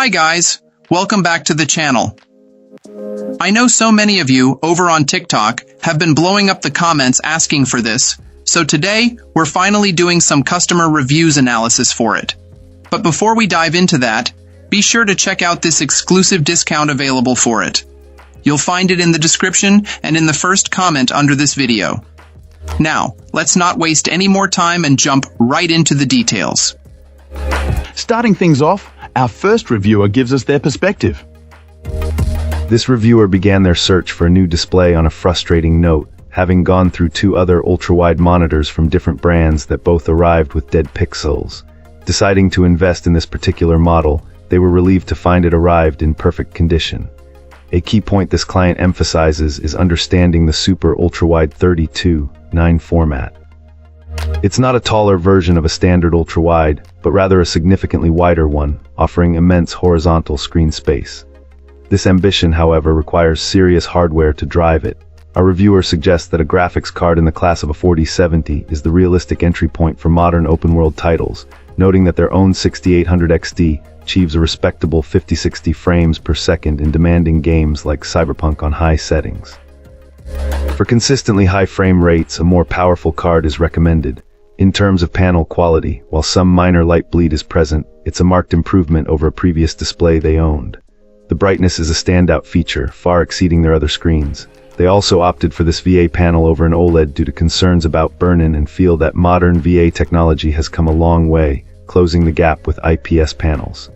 Hi guys, welcome back to the channel. I know so many of you over on TikTok have been blowing up the comments asking for this, so today we're finally doing some customer reviews analysis for it. But before we dive into that, be sure to check out this exclusive discount available for it. You'll find it in the description and in the first comment under this video. Now, let's not waste any more time and jump right into the details. Starting things off, our first reviewer gives us their perspective. This reviewer began their search for a new display on a frustrating note, having gone through two other ultra-wide monitors from different brands that both arrived with dead pixels. Deciding to invest in this particular model, they were relieved to find it arrived in perfect condition. A key point this client emphasizes is understanding the super ultra-wide 32:9 format. It's not a taller version of a standard ultra-wide, but rather a significantly wider one, offering immense horizontal screen space. This ambition, however, requires serious hardware to drive it. Our reviewer suggests that a graphics card in the class of a 4070 is the realistic entry point for modern open-world titles, noting that their own 6800 XT achieves a respectable 50-60 frames per second in demanding games like Cyberpunk on high settings. For consistently high frame rates, a more powerful card is recommended. In terms of panel quality, while some minor light bleed is present, it's a marked improvement over a previous display they owned. The brightness is a standout feature, far exceeding their other screens. They also opted for this VA panel over an OLED due to concerns about burn-in and feel that modern VA technology has come a long way, closing the gap with IPS panels.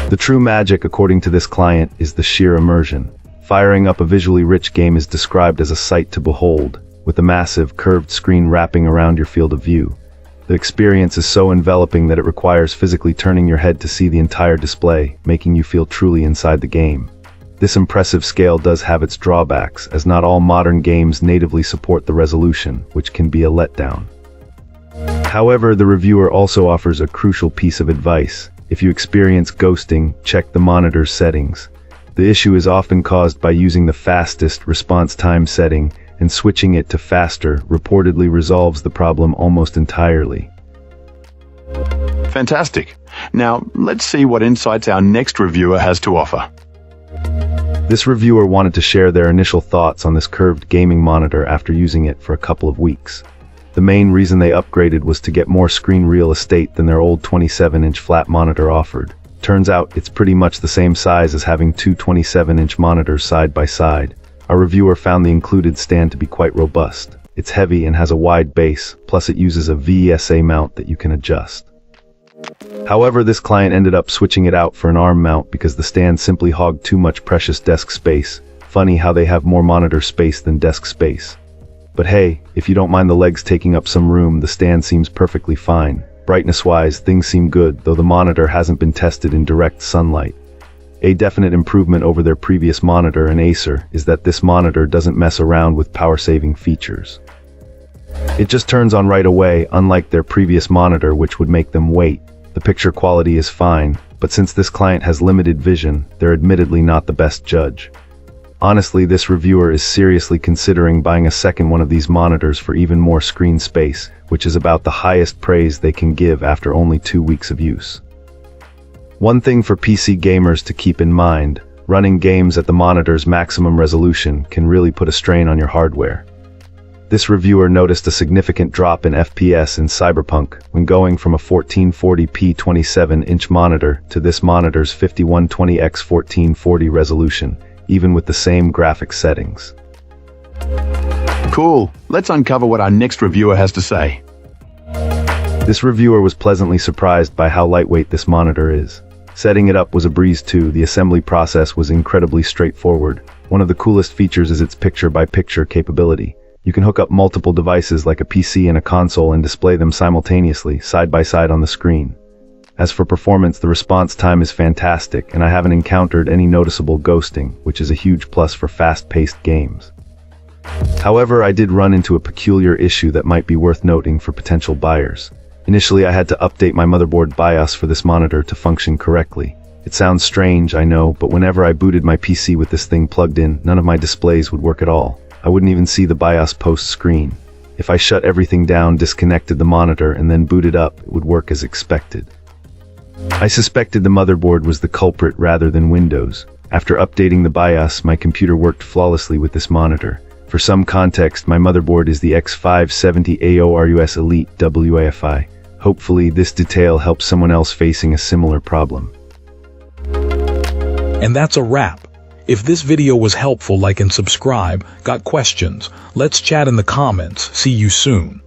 The true magic, according to this client, is the sheer immersion. Firing up a visually rich game is described as a sight to behold, with a massive, curved screen wrapping around your field of view. The experience is so enveloping that it requires physically turning your head to see the entire display, making you feel truly inside the game. This impressive scale does have its drawbacks, as not all modern games natively support the resolution, which can be a letdown. However, the reviewer also offers a crucial piece of advice. If you experience ghosting, check the monitor's settings. The issue is often caused by using the fastest response time setting, and switching it to faster reportedly resolves the problem almost entirely. Fantastic. Now, let's see what insights our next reviewer has to offer. This reviewer wanted to share their initial thoughts on this curved gaming monitor after using it for a couple of weeks. The main reason they upgraded was to get more screen real estate than their old 27-inch flat monitor offered. Turns out it's pretty much the same size as having two 27-inch monitors side by side. Our reviewer found the included stand to be quite robust. It's heavy and has a wide base, plus it uses a VESA mount that you can adjust. However, this client ended up switching it out for an arm mount because the stand simply hogged too much precious desk space. Funny how they have more monitor space than desk space. But hey, if you don't mind the legs taking up some room, the stand seems perfectly fine. Brightness-wise, things seem good, though the monitor hasn't been tested in direct sunlight. A definite improvement over their previous monitor and Acer is that this monitor doesn't mess around with power-saving features. It just turns on right away, unlike their previous monitor, which would make them wait. The picture quality is fine, but since this client has limited vision, they're admittedly not the best judge. Honestly, this reviewer is seriously considering buying a second one of these monitors for even more screen space, which is about the highest praise they can give after only 2 weeks of use. One thing for PC gamers to keep in mind, running games at the monitor's maximum resolution can really put a strain on your hardware. This reviewer noticed a significant drop in FPS in Cyberpunk when going from a 1440p 27-inch monitor to this monitor's 5120x 1440 resolution, even with the same graphics settings. Cool. Let's uncover what our next reviewer has to say. This reviewer was pleasantly surprised by how lightweight this monitor is. Setting it up was a breeze too. The assembly process was incredibly straightforward. One of the coolest features is its picture-by-picture capability. You can hook up multiple devices like a PC and a console and display them simultaneously, side by side on the screen. As for performance, the response time is fantastic, and I haven't encountered any noticeable ghosting, which is a huge plus for fast-paced games. However, I did run into a peculiar issue that might be worth noting for potential buyers. Initially, I had to update my motherboard BIOS for this monitor to function correctly. It sounds strange, I know, but whenever I booted my PC with this thing plugged in, none of my displays would work at all. I wouldn't even see the BIOS post screen. If I shut everything down, disconnected the monitor, and then booted up, it would work as expected. I suspected the motherboard was the culprit rather than Windows. After updating the BIOS, my computer worked flawlessly with this monitor. For some context, my motherboard is the X570 AORUS Elite WAFI. Hopefully, this detail helps someone else facing a similar problem. And that's a wrap. If this video was helpful, like and subscribe. Got questions? Let's chat in the comments. See you soon.